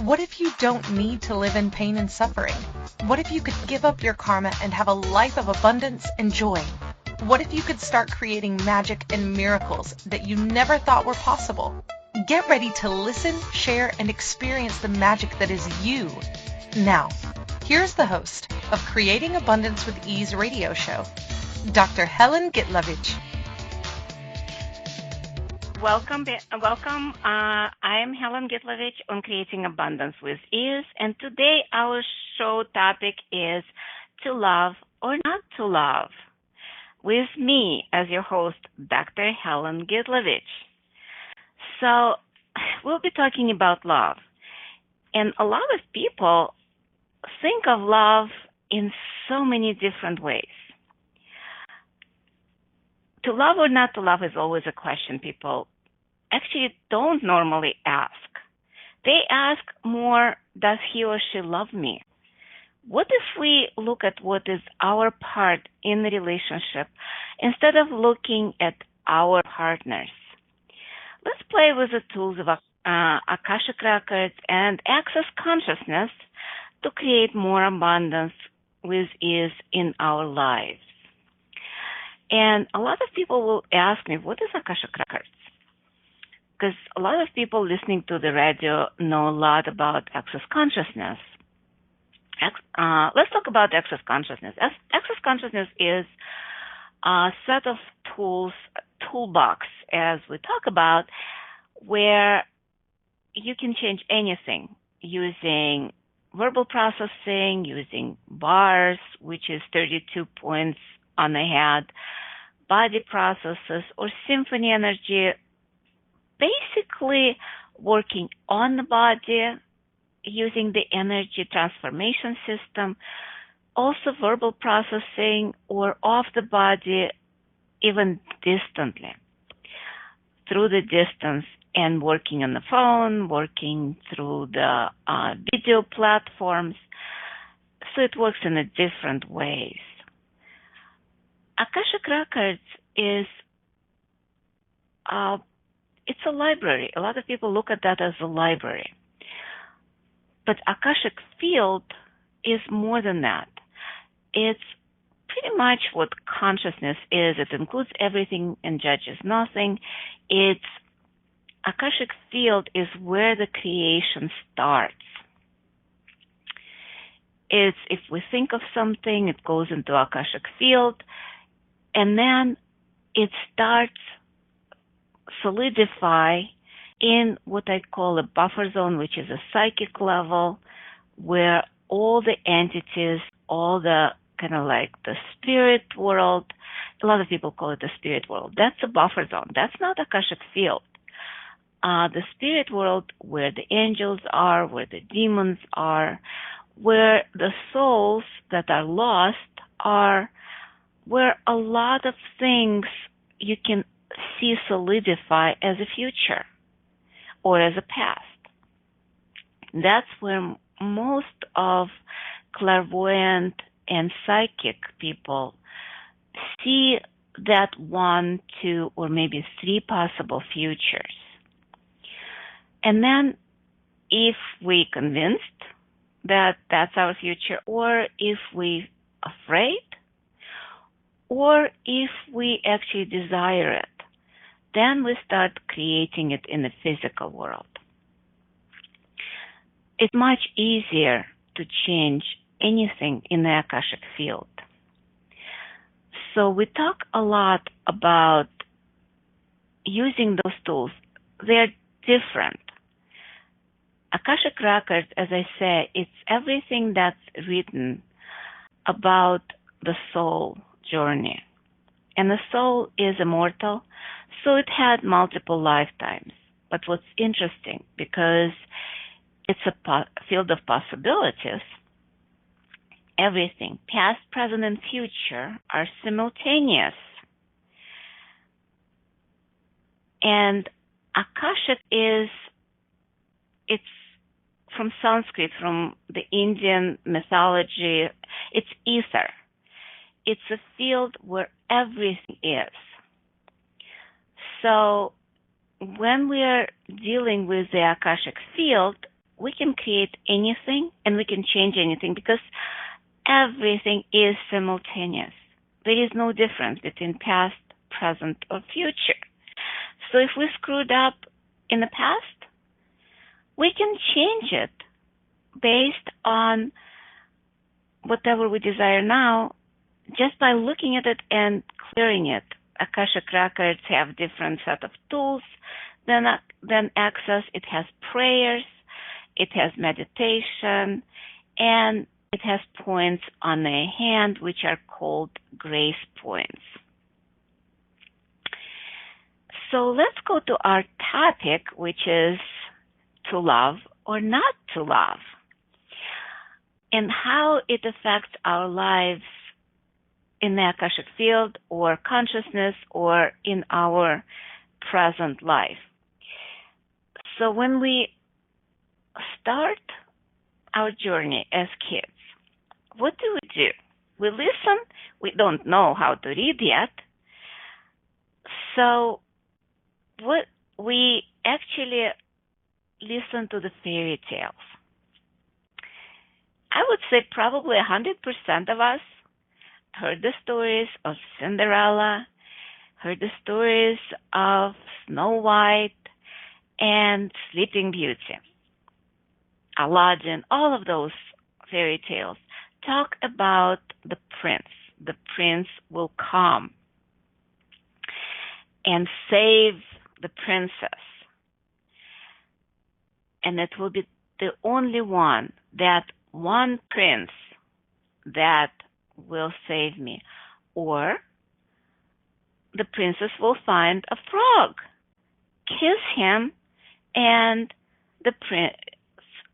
What if you don't need to live in pain and suffering? What if you could give up your karma and have a life of abundance and joy? What if you could start creating magic and miracles that you never thought were possible? Get ready to listen, share, and experience the magic that is you. Now, here's the host of Creating Abundance with Ease radio show, Dr. Helen Gitlevich. Welcome. I am Helen Gitlevich on Creating Abundance with Ease, and today our show topic is to love or not to love, with me as your host, Dr. Helen Gitlevich. So we'll be talking about love, and a lot of people think of love in so many different ways. To love or not to love is always a question people actually don't normally ask. They ask more, does he or she love me? What if we look at what is our part in the relationship instead of looking at our partners? Let's play with the tools of Akashic Records and access consciousness to create more abundance with ease in our lives. And a lot of people will ask me, what is Akashic Records? Because a lot of people listening to the radio know a lot about access consciousness. Let's talk about access consciousness. Access consciousness is a set of tools, toolbox, as we talk about, where you can change anything using verbal processing, using bars, which is 32 points on the head, body processes, or symphony energy, basically working on the body, using the energy transformation system, also verbal processing, or off the body, even distantly, through the distance, and working on the phone, working through the video platforms. So it works in a different ways. Akashic Records is it's a library. A lot of people look at that as a library. But Akashic Field is more than that. It's pretty much what consciousness is. It includes everything and judges nothing. Akashic Field is where the creation starts. It's if we think of something, it goes into Akashic Field, and then it starts solidify in what I call a buffer zone, which is a psychic level, where all the entities, all the kind of like the spirit world, a lot of people call it the spirit world. That's a buffer zone. That's not Akashic Field. The spirit world, where the angels are, where the demons are, where the souls that are lost are, where a lot of things you can see solidify as a future or as a past. That's where most of clairvoyant and psychic people see that 1, 2, or maybe 3 possible futures. And then if we convinced that that's our future, or if we afraid, or if we actually desire it, then we start creating it in the physical world. It's much easier to change anything in the Akashic Field. So we talk a lot about using those tools. They're different. Akashic Records, as I say, it's everything that's written about the soul journey. And the soul is immortal, so it had multiple lifetimes. But what's interesting, because it's a field of possibilities, everything, past, present, and future, are simultaneous. And Akashic it's from Sanskrit, from the Indian mythology, it's ether. It's a field where everything is. So when we are dealing with the Akashic Field, we can create anything and we can change anything because everything is simultaneous. There is no difference between past, present, or future. So if we screwed up in the past, we can change it based on whatever we desire now just by looking at it and clearing it. Akashic Records have different set of tools than Access. It has prayers, it has meditation, and it has points on the hand which are called grace points. So let's go to our topic, which is to love or not to love, and how it affects our lives in the Akashic field or consciousness or in our present life. So when we start our journey as kids, what do? We listen. We don't know how to read yet. So what we actually listen to the fairy tales. I would say probably 100% of us heard the stories of Cinderella, heard the stories of Snow White and Sleeping Beauty, Aladdin. All of those fairy tales talk about the prince. The prince will come and save the princess. And it will be the only one prince that will save me. Or the princess will find a frog, kiss him, and the prince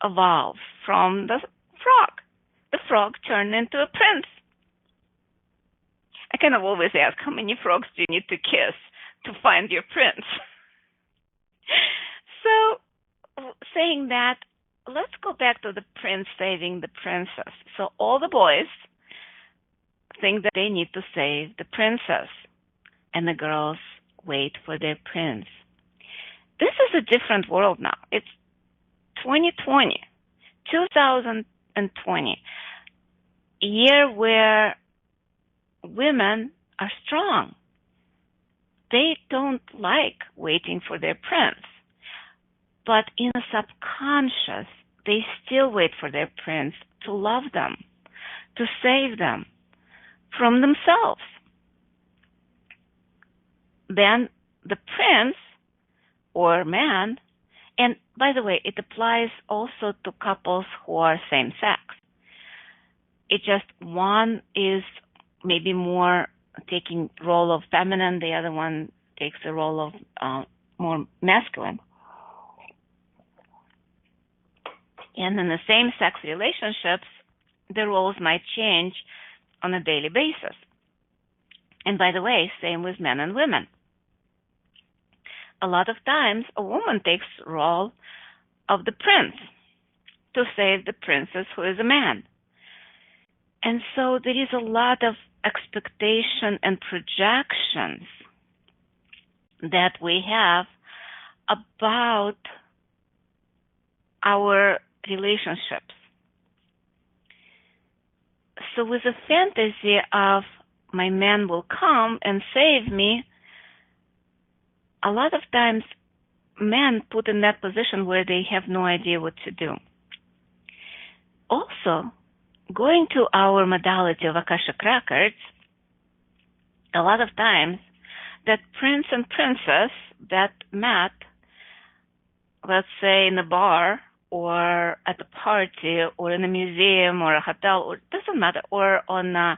evolves from the frog. The frog turned into a prince. I kind of always ask, how many frogs do you need to kiss to find your prince? So, saying that, let's go back to the prince saving the princess. So all the boys think that they need to save the princess, and the girls wait for their prince. This is a different world now. It's 2020, 2020, a year where women are strong. They don't like waiting for their prince. But in the subconscious, they still wait for their prince to love them, to save them from themselves. Then the prince or man, and by the way, it applies also to couples who are same sex. It just one is maybe more taking role of feminine, the other one takes the role of more masculine. And in the same sex relationships, the roles might change on a daily basis. And by the way, same with men and women. A lot of times, a woman takes the role of the prince to save the princess who is a man. And so there is a lot of expectation and projections that we have about our relationships. So with the fantasy of my man will come and save me, a lot of times men put in that position where they have no idea what to do. Also, going to our modality of Akashic Records, a lot of times that prince and princess that met, let's say in a bar or at a party or in a museum or a hotel, or it doesn't matter, or on a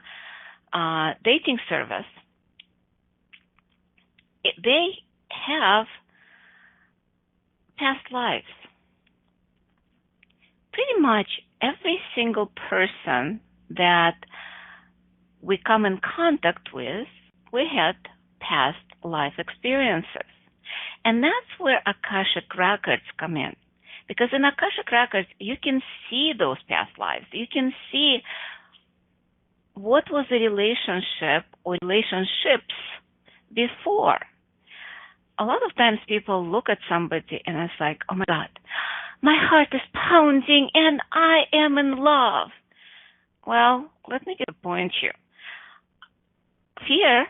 dating service, they have past lives. Pretty much every single person that we come in contact with, we had past life experiences. And that's where Akashic Records come in. Because in Akashic Records, you can see those past lives. You can see what was the relationship or relationships before. A lot of times people look at somebody and it's like, oh my God, My heart is pounding and I am in love. Well, let me get a point here. Fear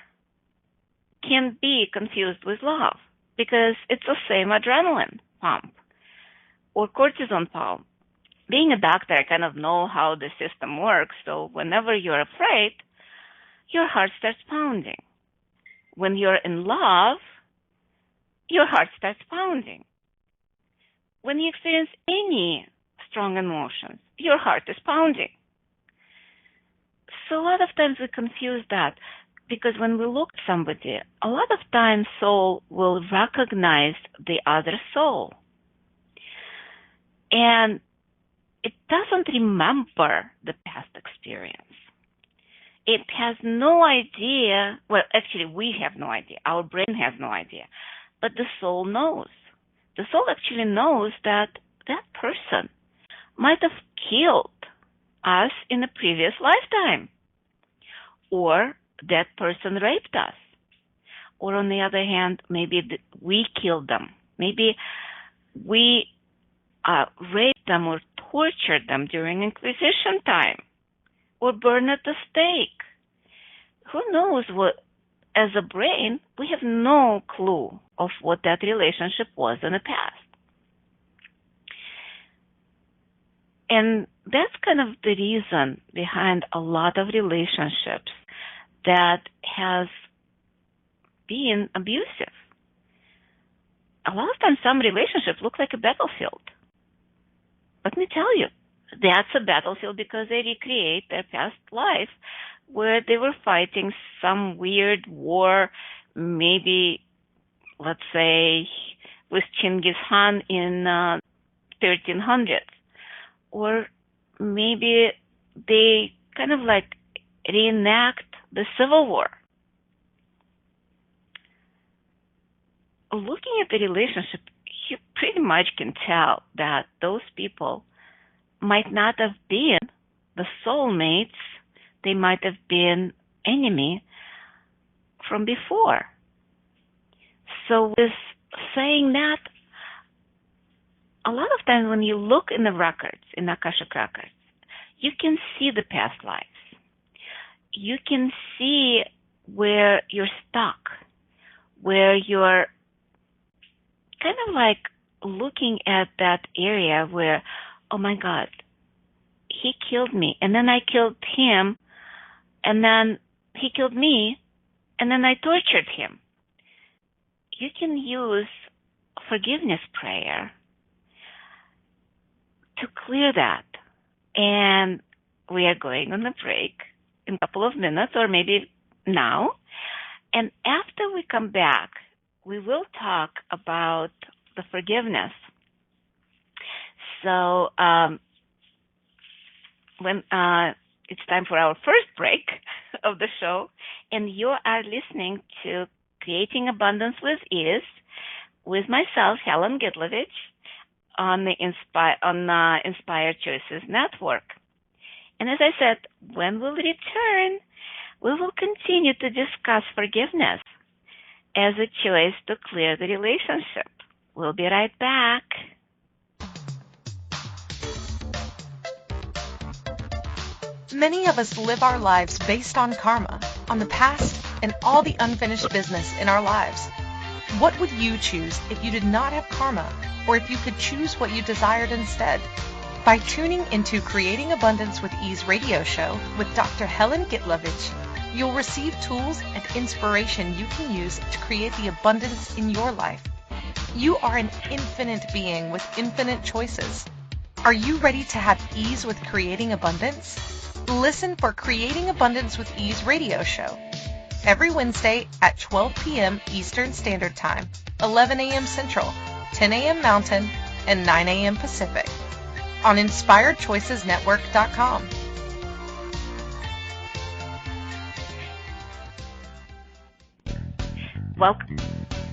can be confused with love because it's the same adrenaline pump or cortisol pump. Being a doctor, I kind of know how the system works. So whenever you're afraid, your heart starts pounding. When you're in love, your heart starts pounding. When you experience any strong emotions, your heart is pounding. So a lot of times we confuse that because when we look at somebody, a lot of times soul will recognize the other soul. And it doesn't remember the past experience. It has no idea. Well, actually, we have no idea. Our brain has no idea. But the soul knows. The soul actually knows that that person might have killed us in a previous lifetime. Or that person raped us. Or on the other hand, maybe we killed them. Maybe we raped them or tortured them during Inquisition time. Or burned at the stake. Who knows what, as a brain, we have no clue of what that relationship was in the past. And that's kind of the reason behind a lot of relationships that has been abusive. A lot of times some relationships look like a battlefield. Let me tell you, that's a battlefield because they recreate their past life where they were fighting some weird war, maybe, let's say, with Genghis Khan in 1300s. Or maybe they kind of like reenact the Civil War. Looking at the relationship, you pretty much can tell that those people might not have been the soulmates. They might have been enemy from before. So with saying that, a lot of times when you look in the records, in Akashic Records, you can see the past lives. You can see where you're stuck, where you're kind of like looking at that area where, oh my God, he killed me, and then I killed him, and then he killed me, and then I tortured him. You can use forgiveness prayer to clear that. And we are going on a break in a couple of minutes, or maybe now. And after we come back, we will talk about the forgiveness. So when it's time for our first break of the show, and you are listening to Creating Abundance with Ease with myself, Helen Gitlevich, on the Inspired Choices Network. And as I said, when we'll return, we will continue to discuss forgiveness as a choice to clear the relationship. We'll be right back. Many of us live our lives based on karma, on the past, and all the unfinished business in our lives. What would you choose if you did not have karma, or if you could choose what you desired instead? By tuning into Creating Abundance with Ease radio show with Dr. Helen Gitlevich, you'll receive tools and inspiration you can use to create the abundance in your life. You are an infinite being with infinite choices. Are you ready to have ease with creating abundance? Listen for Creating Abundance with Ease radio show every Wednesday at 12 p.m. Eastern Standard Time, 11 a.m. Central, 10 a.m. Mountain, and 9 a.m. Pacific on InspiredChoicesNetwork.com. Welcome.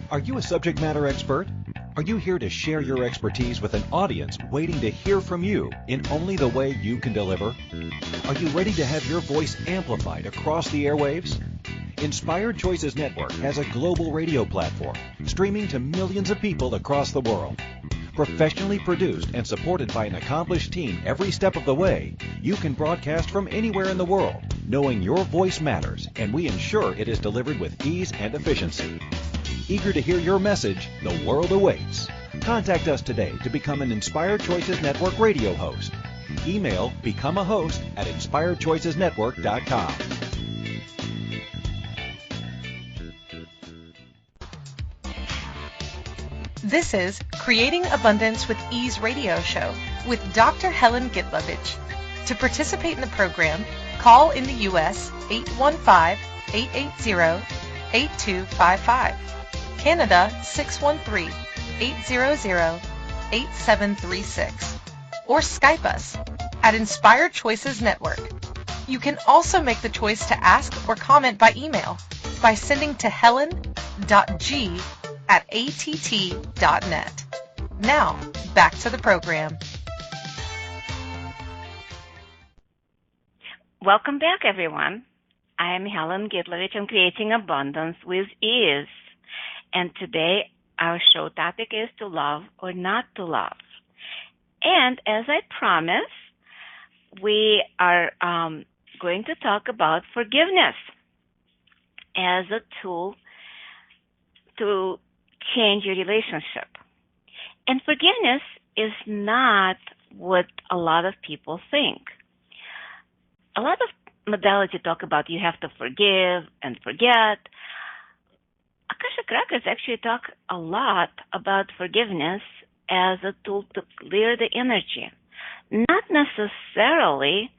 Are you a subject matter expert? Are you here to share your expertise with an audience waiting to hear from you in only the way you can deliver? Are you ready to have your voice amplified across the airwaves? Inspired Choices Network has a global radio platform streaming to millions of people across the world. Professionally produced and supported by an accomplished team every step of the way, you can broadcast from anywhere in the world, knowing your voice matters, and we ensure it is delivered with ease and efficiency. Eager to hear your message? The world awaits. Contact us today to become an Inspired Choices Network radio host. Email becomeahost@inspiredchoicesnetwork.com. This is Creating Abundance with Ease radio show with Dr. Helen Gitlevich. To participate in the program, call in the U.S. 815-880-8255, Canada 613-800-8736, or Skype us at Inspired Choices Network. You can also make the choice to ask or comment by email by sending to helen.g@att.net. Now, back to the program. Welcome back, everyone. I am Helen Gitlevich. I'm Creating Abundance with Ease. And today, our show topic is to love or not to love. And as I promised, we are going to talk about forgiveness as a tool to change your relationship. And forgiveness is not what a lot of people think. A lot of modalities talk about you have to forgive and forget. Akashic Records actually talk a lot about forgiveness as a tool to clear the energy, not necessarily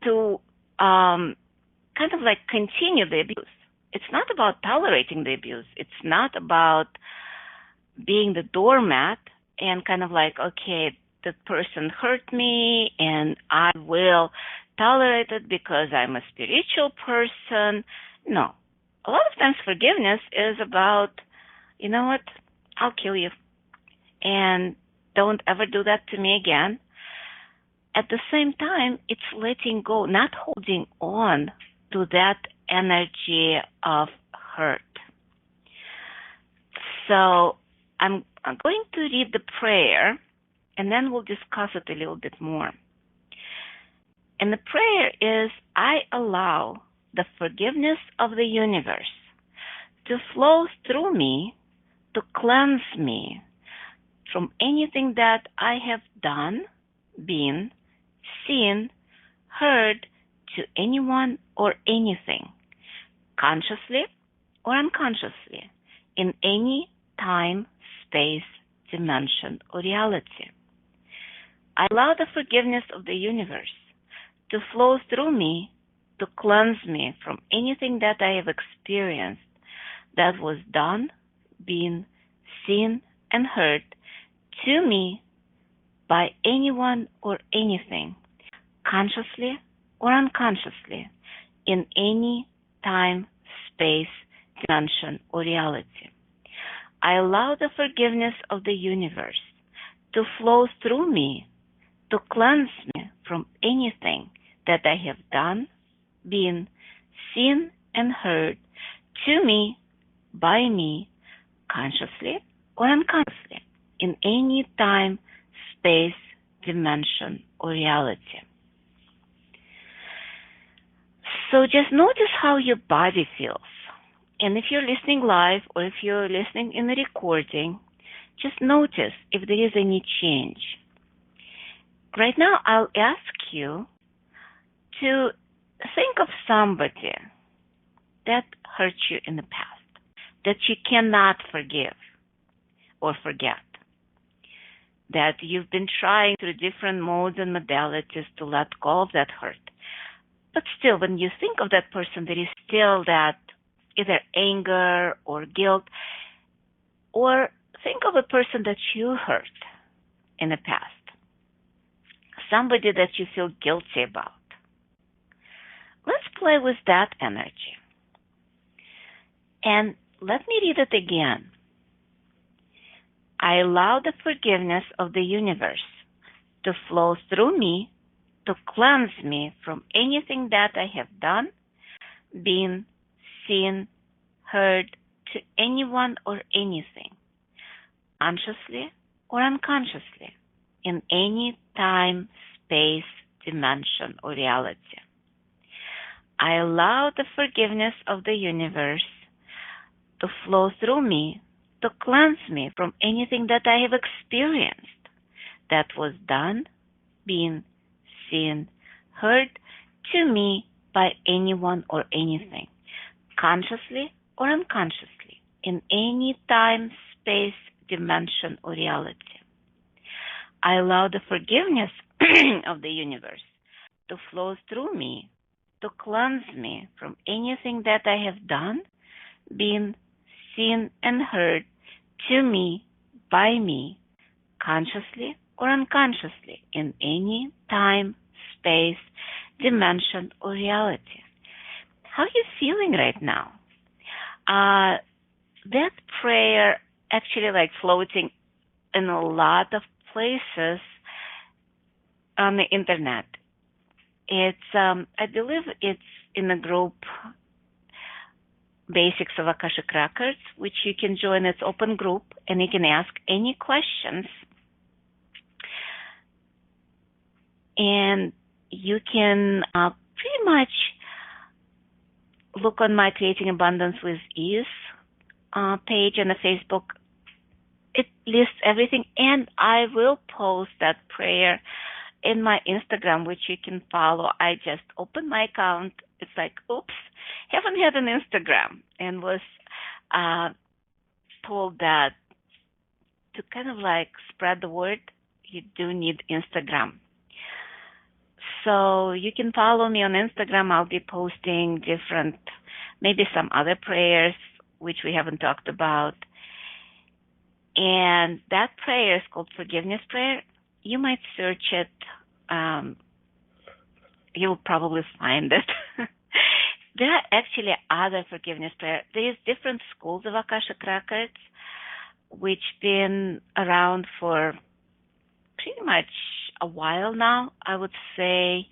to kind of like continue the abuse. It's not about tolerating the abuse. It's not about being the doormat and kind of like, okay, the person hurt me and I will tolerate it because I'm a spiritual person. No. A lot of times forgiveness is about, you know what, I'll kill you. And don't ever do that to me again. At the same time, it's letting go, not holding on to that energy of hurt. So I'm going to read the prayer, and then we'll discuss it a little bit more. And the prayer is, I allow the forgiveness of the universe to flow through me, to cleanse me from anything that I have done, been, seen, heard to anyone or anything, consciously or unconsciously, in any time, space, dimension, or reality. I allow the forgiveness of the universe to flow through me, to cleanse me from anything that I have experienced that was done, been, seen, and heard to me by anyone or anything, consciously or unconsciously, in any time, space, dimension, or reality. I allow the forgiveness of the universe to flow through me, to cleanse me from anything that I have done, been, seen, and heard to me, by me, consciously or unconsciously, in any time, space, dimension, or reality. So just notice how your body feels. And if you're listening live or if you're listening in the recording, just notice if there is any change. Right now, I'll ask you to think of somebody that hurt you in the past, that you cannot forgive or forget, that you've been trying through different modes and modalities to let go of that hurt. But still, when you think of that person, there is still that either anger or guilt, or think of a person that you hurt in the past, somebody that you feel guilty about. Let's play with that energy. And let me read it again. I allow the forgiveness of the universe to flow through me, to cleanse me from anything that I have done, been, seen, heard to anyone or anything, consciously or unconsciously in any time, space, dimension, or reality. I allow the forgiveness of the universe to flow through me, to cleanse me from anything that I have experienced that was done, been, seen, heard to me by anyone or anything, consciously or unconsciously, in any time, space, dimension, or reality. I allow the forgiveness of the universe to flow through me, to cleanse me from anything that I have done, been, seen, and heard to me, by me, consciously or unconsciously, in any time, space, dimension, or reality. How are you feeling right now? That prayer actually like floating in a lot of places on the internet. It's I believe it's in the group Basics of Akashic Records, which you can join. It's open group, and you can ask any questions, and you can pretty much look on my Creating Abundance with Ease page on the Facebook. It lists everything, and I will post that prayer in my Instagram, which you can follow. I just opened my account. It's like, oops, haven't had an Instagram, and was told that to kind of like spread the word, you do need Instagram. So you can follow me on Instagram. I'll be posting different, maybe some other prayers, which we haven't talked about. And that prayer is called Forgiveness Prayer. You might search it. You'll probably find it. There are actually other forgiveness prayers. There is different schools of Akashic Records, which been around for pretty much a while now. I would say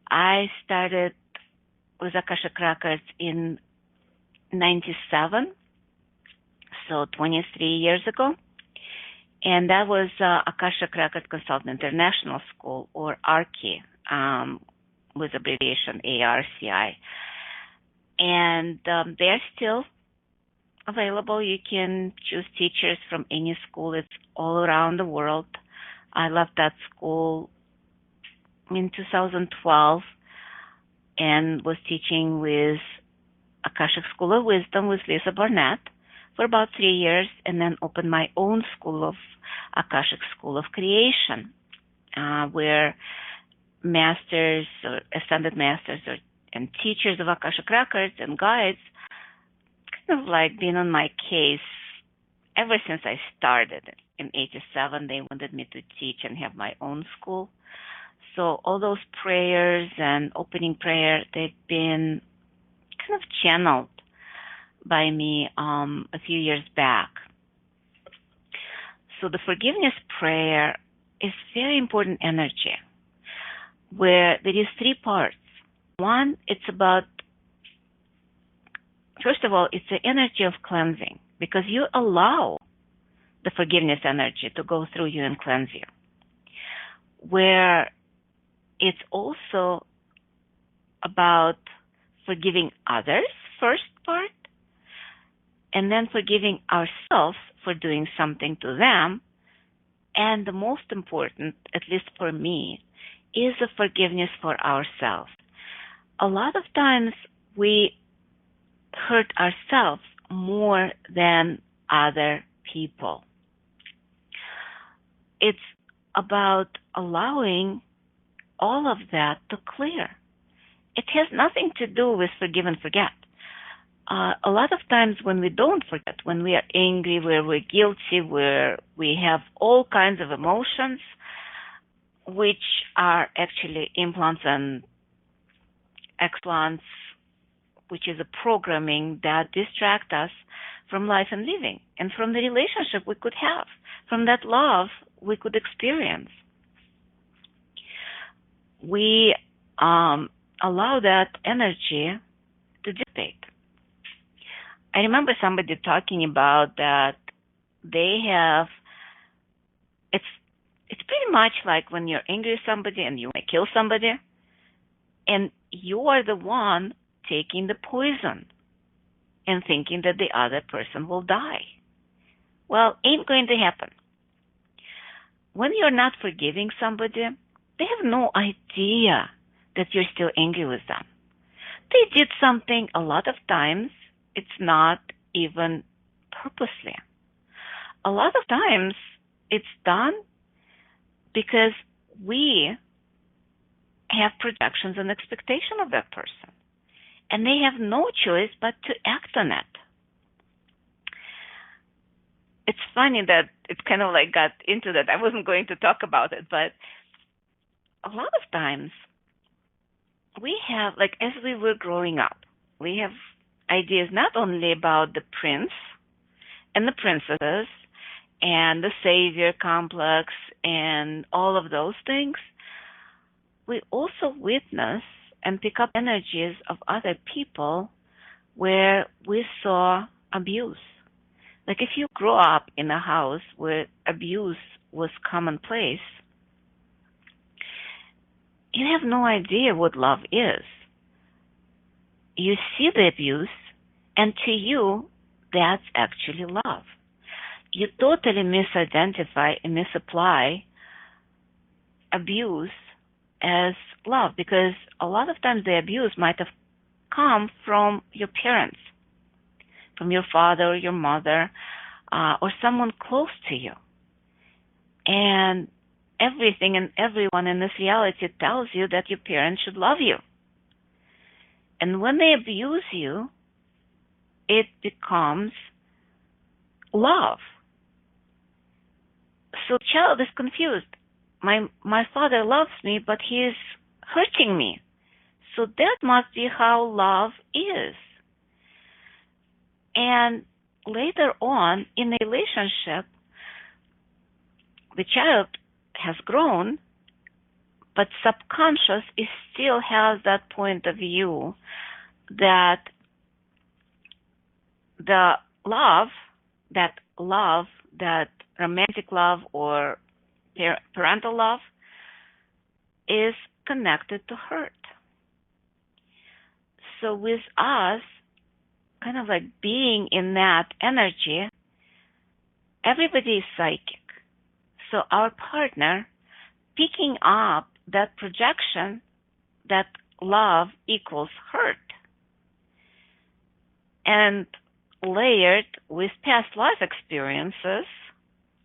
I started with Akashic Records in 97, so 23 years ago. And that was Akashic Record Consultant International School, or ARCI, with abbreviation ARCI. And they're still available. You can choose teachers from any school. It's all around the world. I left that school in 2012 and was teaching with Akashic School of Wisdom with Lisa Barnett for about 3 years, and then opened my own school of Akashic School of Creation, where masters or ascended masters and teachers of Akashic Records and guides kind of like been on my case ever since I started. In 87, they wanted me to teach and have my own school. So all those prayers and opening prayer, they've been kind of channeled by me a few years back. So the forgiveness prayer is very important energy, where there is 3 parts. One, it's about, first of all, it's the energy of cleansing, because you allow the forgiveness energy to go through you and cleanse you. Where it's also about forgiving others, first part, and then forgiving ourselves for doing something to them. And the most important, at least for me, is the forgiveness for ourselves. A lot of times we hurt ourselves more than other people. It's about allowing all of that to clear. It has nothing to do with forgive and forget. A lot of times when we don't forget, when we are angry, where we're guilty, where we have all kinds of emotions, which are actually implants and explants, which is a programming that distract us from life and living, and from the relationship we could have, from that love we could experience. We allow that energy to dissipate. I remember somebody talking about that they have pretty much like when you're angry with somebody and you want to kill somebody, and you are the one taking the poison and thinking that the other person will die. Well, ain't going to happen. When you're not forgiving somebody, they have no idea that you're still angry with them. They did something a lot of times, it's not even purposely. A lot of times it's done because we have projections and expectation of that person. And they have no choice but to act on it. It's funny that it kind of like got into that. I wasn't going to talk about it, but a lot of times we have, like as we were growing up, we have ideas not only about the prince and the princesses and the savior complex and all of those things. We also witness and pick up energies of other people where we saw abuse. Like if you grow up in a house where abuse was commonplace, you have no idea what love is. You see the abuse, and to you, that's actually love. You totally misidentify and misapply abuse as love, because a lot of times the abuse might have come from your parents, from your father or your mother, or someone close to you. And everything and everyone in this reality tells you that your parents should love you. And when they abuse you, it becomes love. So child is confused. My father loves me, but he is hurting me. So that must be how love is. And later on in a relationship, the child has grown, but subconscious it still has that point of view that the love, that romantic love or parental love is connected to hurt. So with us, kind of like being in that energy, everybody is psychic. So our partner picking up that projection that love equals hurt and layered with past life experiences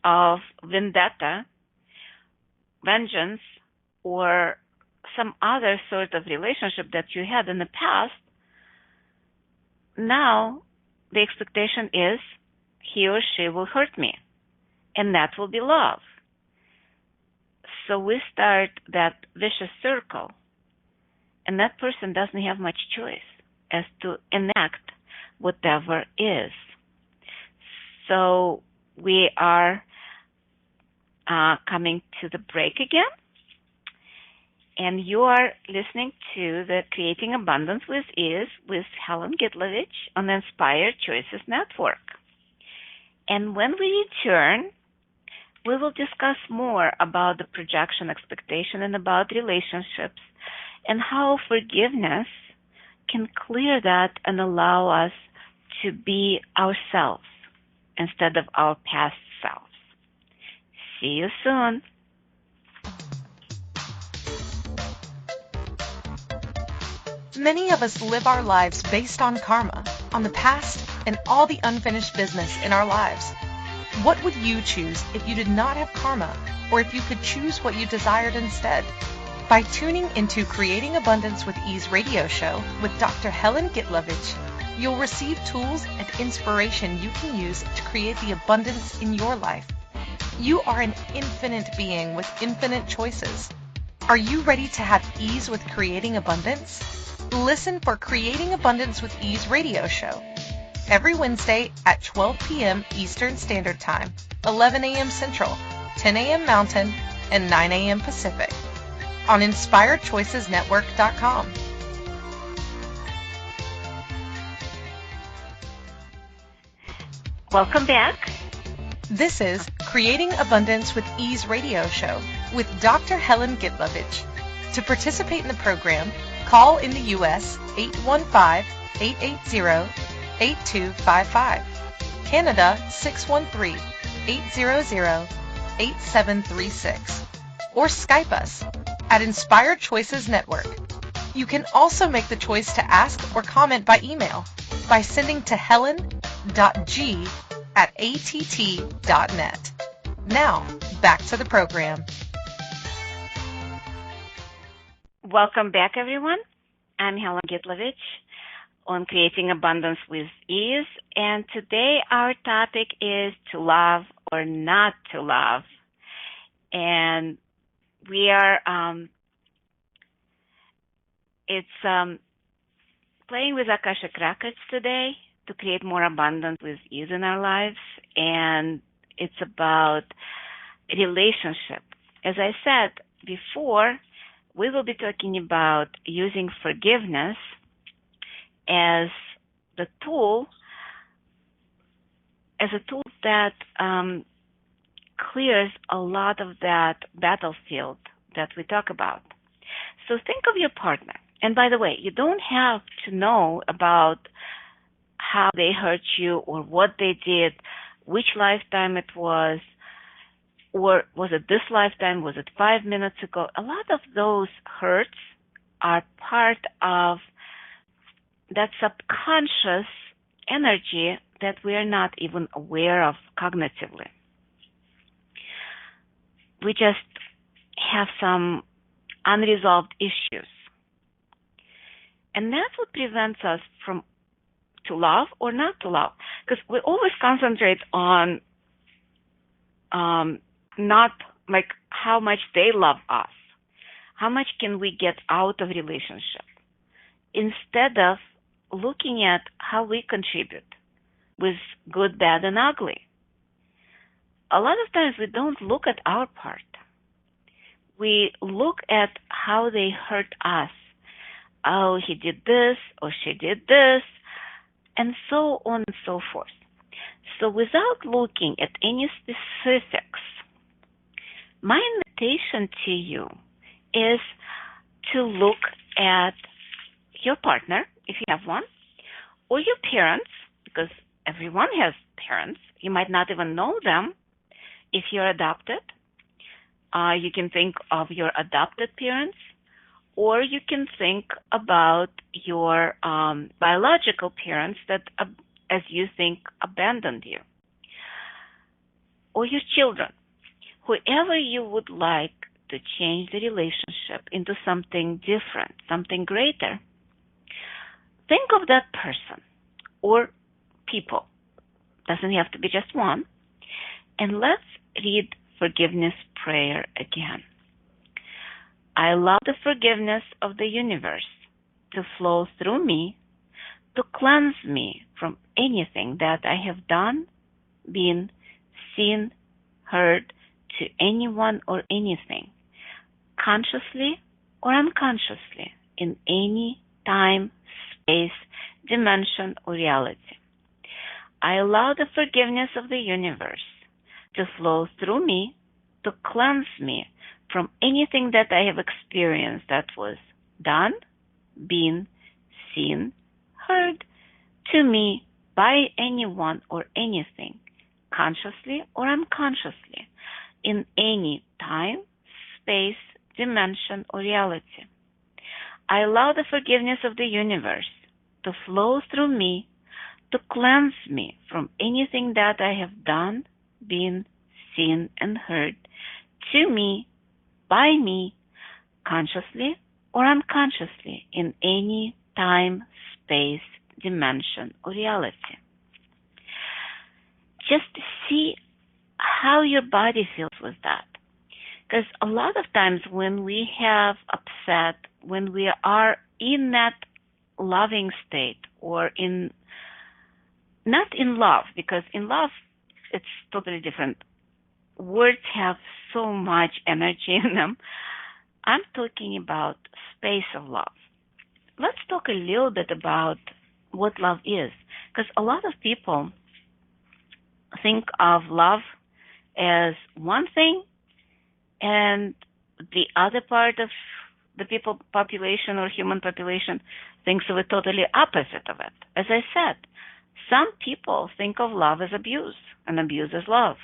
of vendetta, vengeance, or some other sort of relationship that you had in the past, now the expectation is he or she will hurt me, and that will be love. So we start that vicious circle, and that person doesn't have much choice as to enact whatever is. So we are coming to the break again, and you are listening to the Creating Abundance with Ease with Helen Gitlevich on the Inspired Choices Network. And when we return, we will discuss more about the projection expectation and about relationships and how forgiveness can clear that and allow us to be ourselves instead of our past selves. See you soon. Many of us live our lives based on karma, on the past, and all the unfinished business in our lives. What would you choose if you did not have karma, or if you could choose what you desired instead? By tuning into Creating Abundance with Ease radio show with Dr. Helen Gitlevich, you'll receive tools and inspiration you can use to create the abundance in your life. You are an infinite being with infinite choices. Are you ready to have ease with creating abundance? Listen for Creating Abundance with Ease radio show every Wednesday at 12 p.m. Eastern Standard Time, 11 a.m. Central, 10 a.m. Mountain, and 9 a.m. Pacific on InspiredChoicesNetwork.com. Welcome back. This is Creating Abundance with Ease radio show with Dr. Helen Gitlevich. To participate in the program, call in the U.S. 815-880-8255, Canada 613-800-8736, or Skype us at Inspired Choices Network. You can also make the choice to ask or comment by email by sending to helen.g@att.net. Now, back to the program. Welcome back, everyone. I'm Helen Gitlevich on Creating Abundance with Ease, and today our topic is to love or not to love. And we are, playing with Akashic Records today to create more abundance with ease in our lives, and it's about relationship. As I said before, we will be talking about using forgiveness as the tool, that clears a lot of that battlefield that we talk about. So think of your partner. And by the way, you don't have to know about how they hurt you or what they did, which lifetime it was, or was it this lifetime, was it 5 minutes ago? A lot of those hurts are part of that subconscious energy that we are not even aware of cognitively. We just have some unresolved issues. And that's what prevents us from to love or not to love. Because we always concentrate on not like how much they love us. How much can we get out of relationship? Instead of looking at how we contribute with good, bad, and ugly. A lot of times we don't look at our part. We look at how they hurt us. Oh, he did this or she did this, and so on and so forth. So without looking at any specifics, my invitation to you is to look at your partner, if you have one, or your parents, because everyone has parents. You might not even know them if you're adopted. You can think of your adopted parents, or you can think about your biological parents that, as you think, abandoned you, or your children, whoever you would like to change the relationship into something different, something greater. Think of that person or people. Doesn't have to be just one. And let's read forgiveness prayer again. I allow the forgiveness of the universe to flow through me, to cleanse me from anything that I have done, been, seen, heard to anyone or anything, consciously or unconsciously, in any time, space, dimension, or reality. I allow the forgiveness of the universe to flow through me, to cleanse me from anything that I have experienced that was done, been, seen, heard to me by anyone or anything, consciously or unconsciously, in any time, space, dimension, or reality. I allow the forgiveness of the universe to flow through me, to cleanse me from anything that I have done, been, seen, and heard to me, by me, consciously or unconsciously, in any time, space, dimension, or reality. Just see how your body feels with that. Because a lot of times when we have upset, when we are in that loving state, or not in love, because in love it's totally different. Words have so much energy in them. I'm talking about space of love. Let's talk a little bit about what love is, because a lot of people think of love as one thing, and the other part of the people population or human population thinks of it totally opposite of it. As I said, some people think of love as abuse and abuse as love.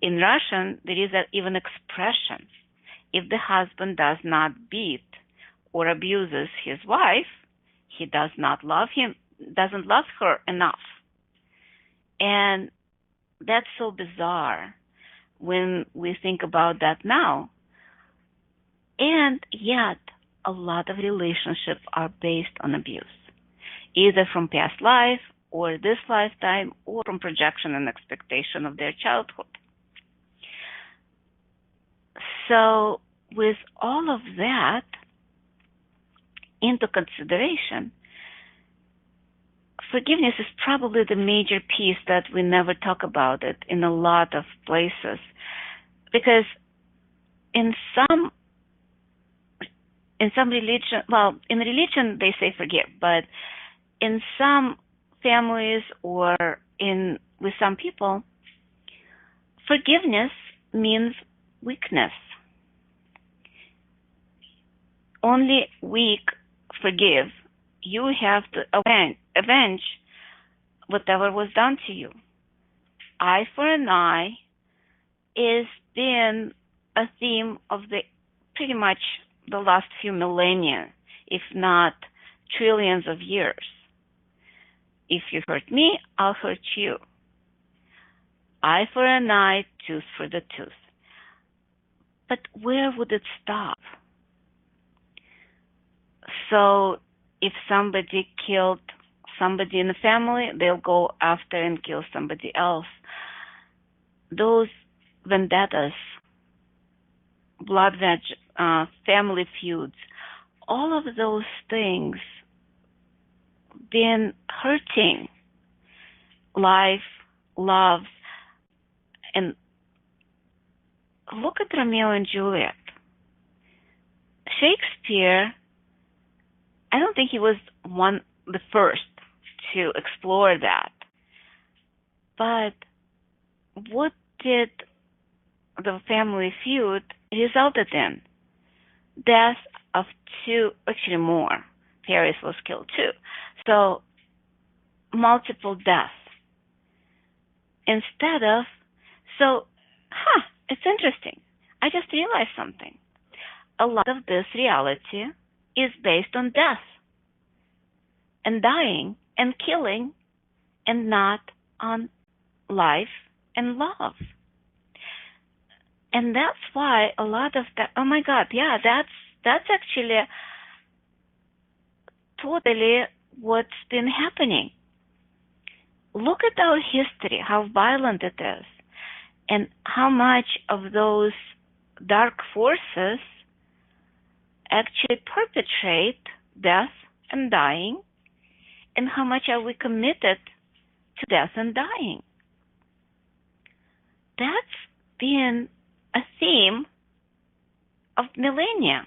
In Russian, there is even expression. If the husband does not beat or abuses his wife, he doesn't love her enough. And that's so bizarre when we think about that now. And yet, a lot of relationships are based on abuse, either from past life or this lifetime or from projection and expectation of their childhood. So with all of that into consideration, forgiveness is probably the major piece that we never talk about it in a lot of places. Because in some religion, in religion they say forgive, but in some families or with some people, forgiveness means weakness. Only weak forgive. You have to avenge whatever was done to you. Eye for an eye is been a theme of pretty much the last few millennia, if not trillions of years. If you hurt me, I'll hurt you. Eye for an eye, tooth for the tooth. But where would it stop? So if somebody killed somebody in the family, they'll go after and kill somebody else. Those vendettas, family feuds, all of those things been hurting life, love, and look at Romeo and Juliet. Shakespeare, I don't think he was the first to explore that. But what did the family feud resulted in? Death of two, actually more. Paris was killed too. So multiple deaths. It's interesting. I just realized something. A lot of this reality is based on death and dying and killing and not on life and love. And that's why a lot of that, oh my God, yeah, that's actually totally what's been happening. Look at our history, how violent it is, and how much of those dark forces actually perpetrate death and dying, and how much are we committed to death and dying. That's been a theme of millennia.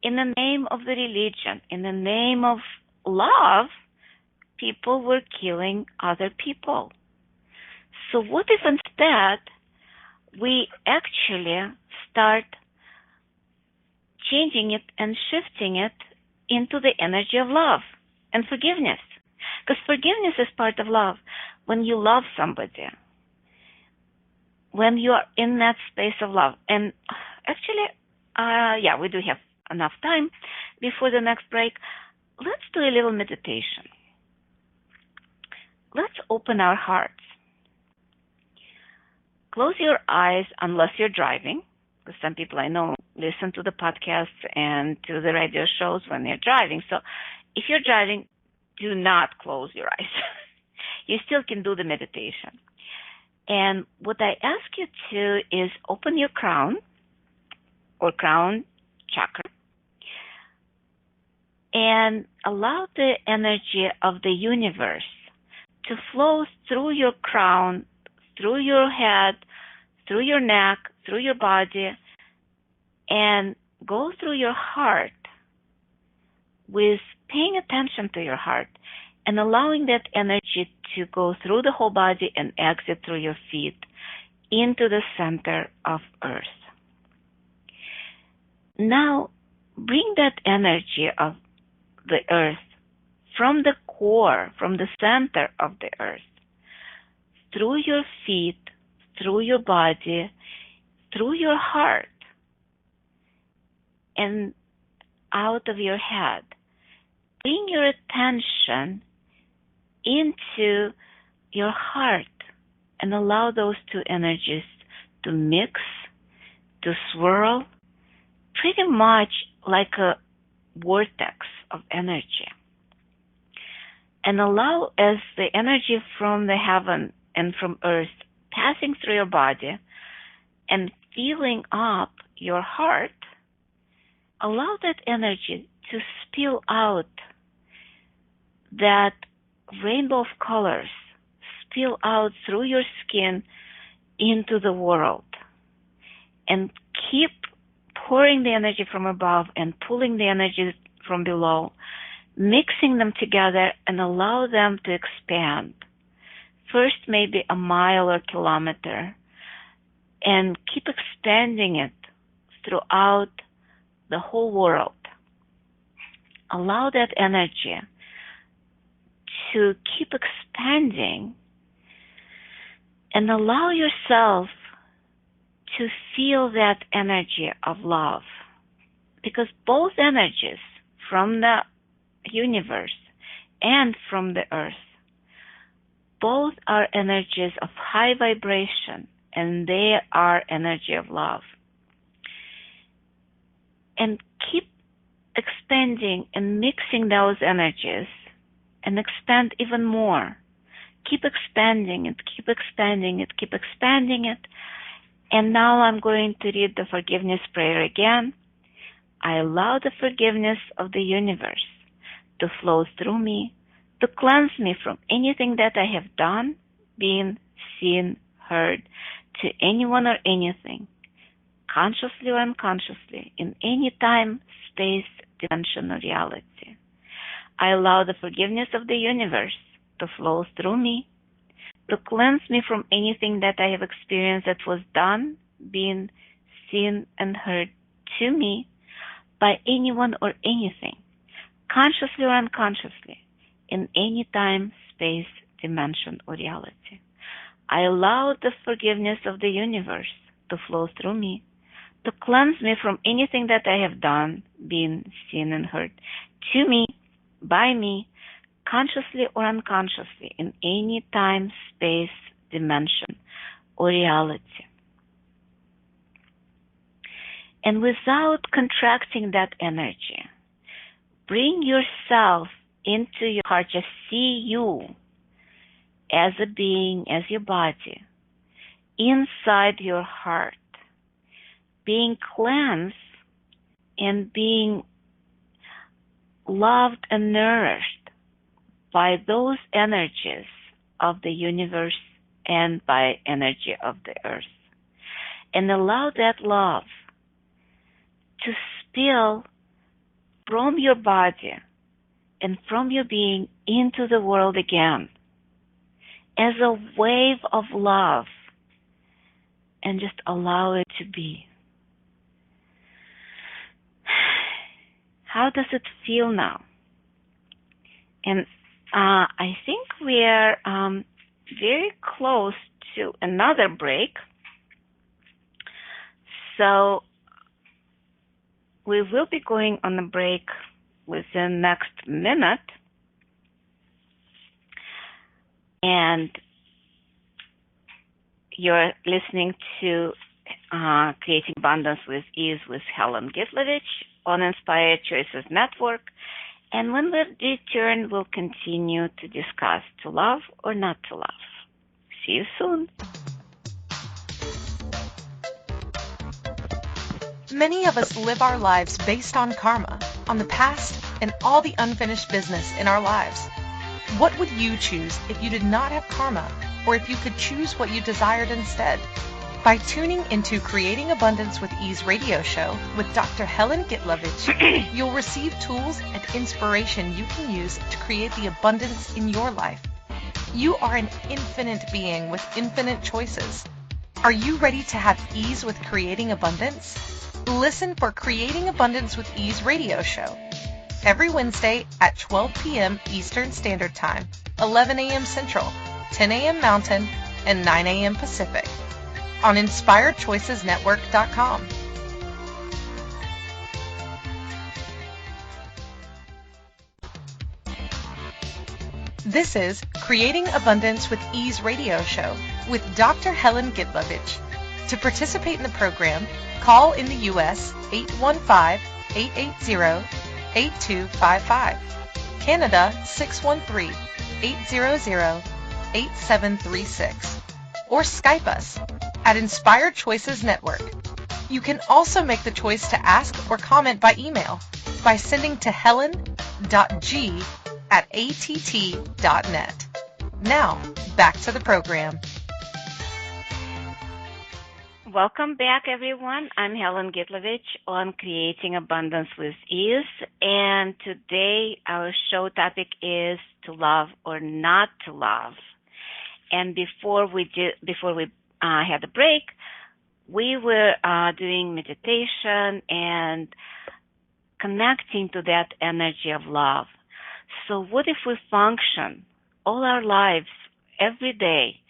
In the name of the religion, in the name of love, people were killing other people. So what if instead we actually start changing it and shifting it into the energy of love and forgiveness? Because forgiveness is part of love. When you love somebody, when you are in that space of love. And actually, we do have enough time before the next break. Let's do a little meditation. Let's open our hearts. Close your eyes unless you're driving, because some people I know listen to the podcasts and to the radio shows when they're driving. So if you're driving, do not close your eyes. You still can do the meditation. And what I ask you to is open your crown or crown chakra and allow the energy of the universe to flow through your crown, through your head, through your neck, through your body, and go through your heart with paying attention to your heart and allowing that energy to go through the whole body and exit through your feet into the center of Earth. Now, bring that energy of the Earth from the core, from the center of the Earth, through your feet, through your body, through your heart, and out of your head. Bring your attention into your heart and allow those two energies to mix, to swirl, pretty much like a vortex of energy. And allow, as the energy from the heaven and from earth passing through your body and filling up your heart, allow that energy to spill out, that rainbow of colors spill out through your skin into the world. And keep pouring the energy from above and pulling the energy from below, mixing them together and allow them to expand. First maybe a mile or kilometer, and keep expanding it throughout the whole world. Allow that energy to keep expanding and allow yourself to feel that energy of love, because both energies from the universe and from the earth, both are energies of high vibration, and they are energy of love. And keep expanding and mixing those energies and expand even more. Keep expanding it, keep expanding it, keep expanding it. And now I'm going to read the forgiveness prayer again. I allow the forgiveness of the universe to flow through me, to cleanse me from anything that I have done, been, seen, heard, to anyone or anything, consciously or unconsciously, in any time, space, dimension, or reality. I allow the forgiveness of the universe to flow through me, to cleanse me from anything that I have experienced that was done, been, seen, and heard to me by anyone or anything, consciously or unconsciously, in any time, space, dimension, or reality. I allow the forgiveness of the universe to flow through me, to cleanse me from anything that I have done, been, seen, and heard to me, by me, consciously or unconsciously, in any time, space, dimension, or reality. And without contracting that energy, bring yourself into your heart. Just see you as a being, as your body, inside your heart, being cleansed and being loved and nourished by those energies of the universe and by energy of the earth. And allow that love to spill from your body and from your being into the world again as a wave of love, and just allow it to be. How does it feel now? And I think we're very close to another break. So we will be going on a break within next minute. And you're listening to Creating Abundance with Ease with Helen Gitlevich on Inspired Choices Network. And when we return, we'll continue to discuss to love or not to love. See you soon. Many of us live our lives based on karma, on the past, and all the unfinished business in our lives. What would you choose if you did not have karma, or if you could choose what you desired instead? By tuning into Creating Abundance with Ease radio show with Dr. Helen Gitlevich, you'll receive tools and inspiration you can use to create the abundance in your life. You are an infinite being with infinite choices. Are you ready to have ease with creating abundance? Listen for Creating Abundance with Ease radio show every Wednesday at 12 p.m. Eastern Standard Time, 11 a.m. Central, 10 a.m. Mountain, and 9 a.m. Pacific on InspiredChoicesNetwork.com. This is Creating Abundance with Ease radio show with Dr. Helen Gitlevich. To participate in the program, call in the U.S. 815-880-8255, Canada 613-800-8736, or Skype us at Inspired Choices Network. You can also make the choice to ask or comment by email by sending to helen.g@att.net. Now, back to the program. Welcome back, everyone. I'm Helen Gitlevich on Creating Abundance with Ease, and today our show topic is to love or not to love. And before we had a break, we were doing meditation and connecting to that energy of love. So what if we function all our lives, every day,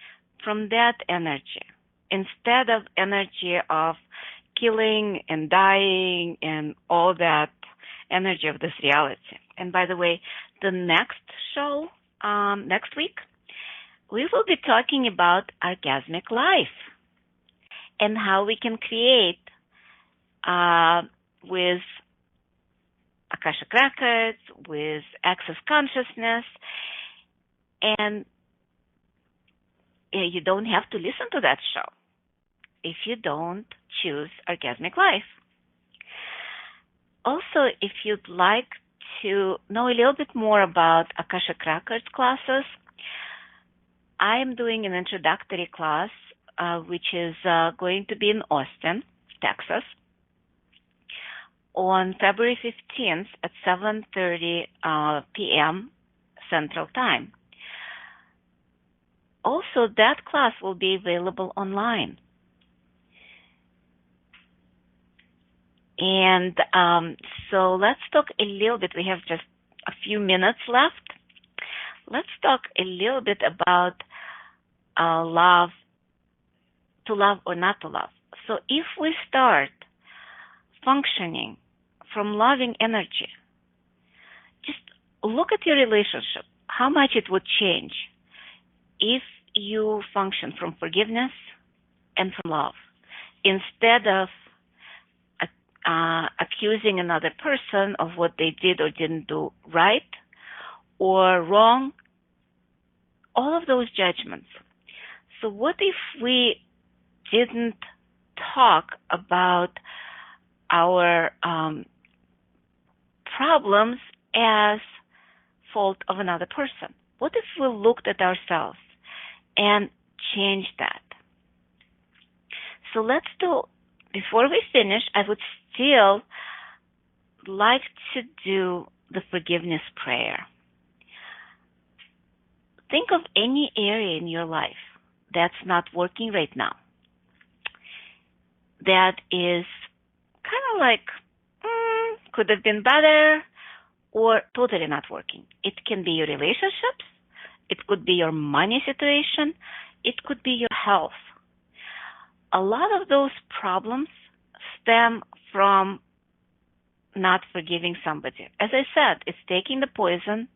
from that energy, instead of energy of killing and dying and all that energy of this reality? And by the way, the next show, next week, we will be talking about orgasmic life and how we can create with Akashic Records, with Access Consciousness, and you don't have to listen to that show if you don't choose orgasmic life. Also, if you'd like to know a little bit more about Akashic Records classes, I am doing an introductory class, which is going to be in Austin, Texas, on February 15th at 7:30 p.m. Central Time. Also, that class will be available online. And so let's talk a little bit. We have just a few minutes left. Let's talk a little bit about love, to love or not to love. So if we start functioning from loving energy, just look at your relationship, how much it would change if you function from forgiveness and from love, instead of accusing another person of what they did or didn't do right or wrong, all of those judgments. So what if we didn't talk about our problems as fault of another person? What if we looked at ourselves and changed that? So let's do, before we finish, I would still like to do the forgiveness prayer. Think of any area in your life that's not working right now, that is kind of like, could have been better, or totally not working. It can be your relationships, it could be your money situation, it could be your health. A lot of those problems stem from not forgiving somebody. As I said, it's taking the poison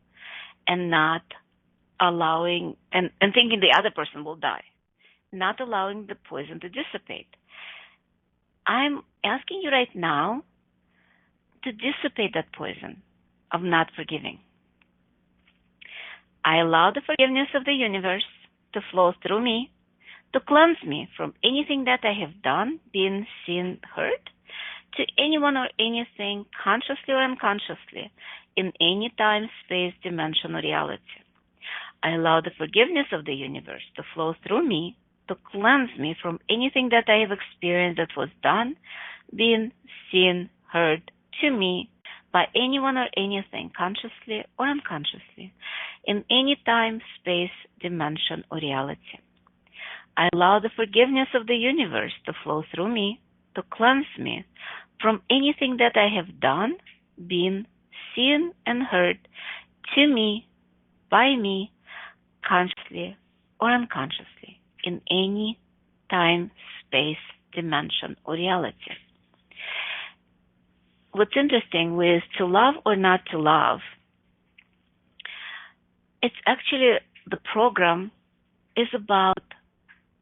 and not allowing, and thinking the other person will die, not allowing the poison to dissipate. I'm asking you right now to dissipate that poison of not forgiving. I allow the forgiveness of the universe to flow through me, to cleanse me from anything that I have done, been, seen, heard, to anyone or anything, consciously or unconsciously, in any time, space, dimension, or reality. I allow the forgiveness of the universe to flow through me, to cleanse me from anything that I have experienced that was done, been, seen, heard to me by anyone or anything, consciously or unconsciously, in any time, space, dimension, or reality. I allow the forgiveness of the universe to flow through me, to cleanse me from anything that I have done, been, seen, and heard to me, by me, consciously or unconsciously, in any time, space, dimension, or reality. What's interesting with to love or not to love, it's actually the program is about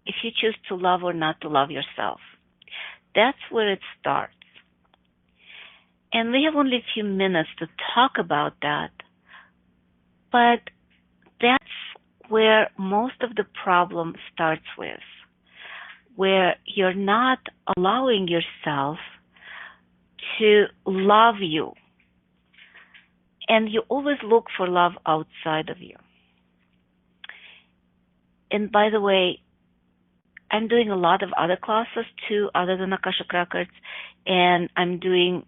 if you choose to love or not to love yourself. That's where it starts. And we have only a few minutes to talk about that, but that's where most of the problem starts with, where you're not allowing yourself to love you. And you always look for love outside of you. And by the way, I'm doing a lot of other classes too, other than Akashic Records, and I'm doing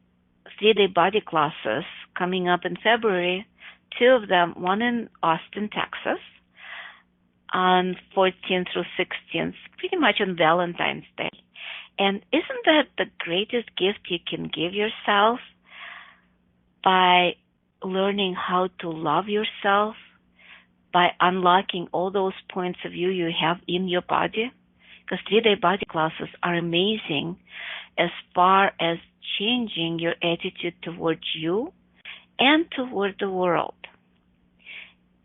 3-day body classes coming up in February, 2 of them, one in Austin, Texas, on 14th through 16th, pretty much on Valentine's Day. And isn't that the greatest gift you can give yourself by learning how to love yourself, by unlocking all those points of view you have in your body? Because 3-day body classes are amazing as far as changing your attitude towards you and toward the world.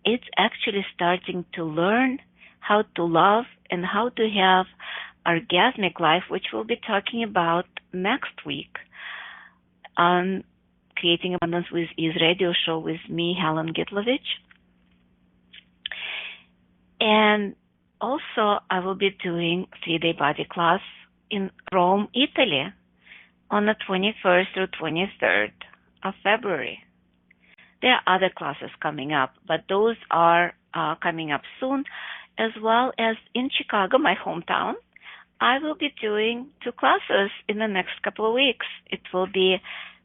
It's actually starting to learn how to love and how to have orgasmic life, which we'll be talking about next week on Creating Abundance with Ease radio show with me, Helen Gitlevich. And also, I will be doing 3-day body class in Rome, Italy on the 21st through 23rd of February. There are other classes coming up, but those are coming up soon, as well as in Chicago, my hometown. I will be doing 2 classes in the next couple of weeks. It will be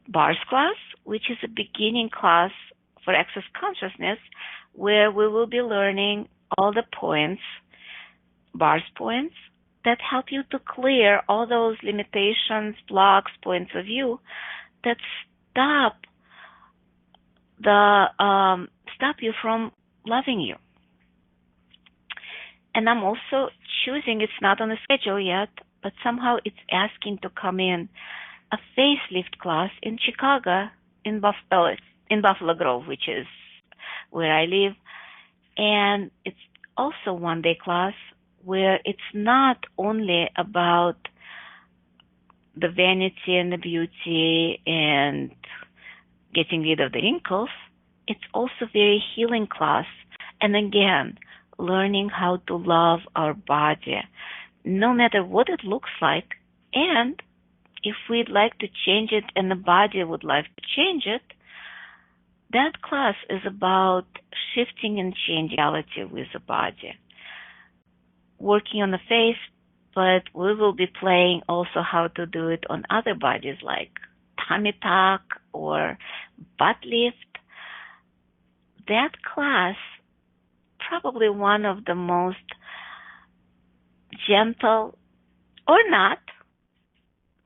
Bars class, which is a beginning class for access consciousness, where we will be learning all the points, Bars points, that help you to clear all those limitations, blocks, points of view that stop you from loving you. And I'm also choosing, it's not on the schedule yet, but somehow it's asking to come in a facelift class in Chicago, in Buffalo Grove, which is where I live. And it's also 1-day class where it's not only about the vanity and the beauty and getting rid of the wrinkles. It's also very healing class. And again, learning how to love our body, no matter what it looks like. And if we'd like to change it and the body would like to change it, that class is about shifting and changing reality with the body. Working on the face, but we will be playing also how to do it on other bodies like tummy tuck or butt lift. That class, probably one of the most gentle or not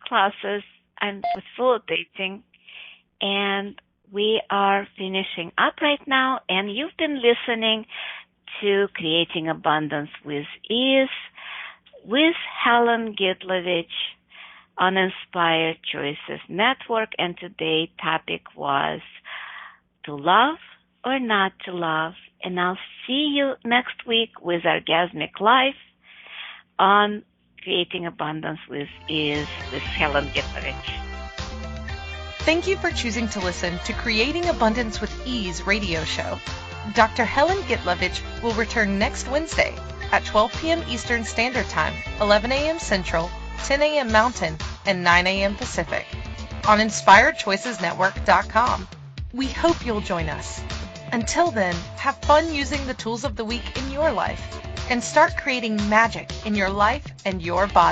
classes I'm facilitating, and we are finishing up right now, and you've been listening to Creating Abundance with Ease with Helen Gitlevich on Inspired Choices Network, and today's topic was to love or not to love. And I'll see you next week with Orgasmic Life on Creating Abundance with Ease with Helen Gitlevich. Thank you for choosing to listen to Creating Abundance with Ease radio show. Dr. Helen Gitlevich will return next Wednesday at 12 p.m. Eastern Standard Time, 11 a.m. Central, 10 a.m. Mountain, and 9 a.m. Pacific on InspiredChoicesNetwork.com. We hope you'll join us. Until then, have fun using the tools of the week in your life. and start creating magic in your life and your body.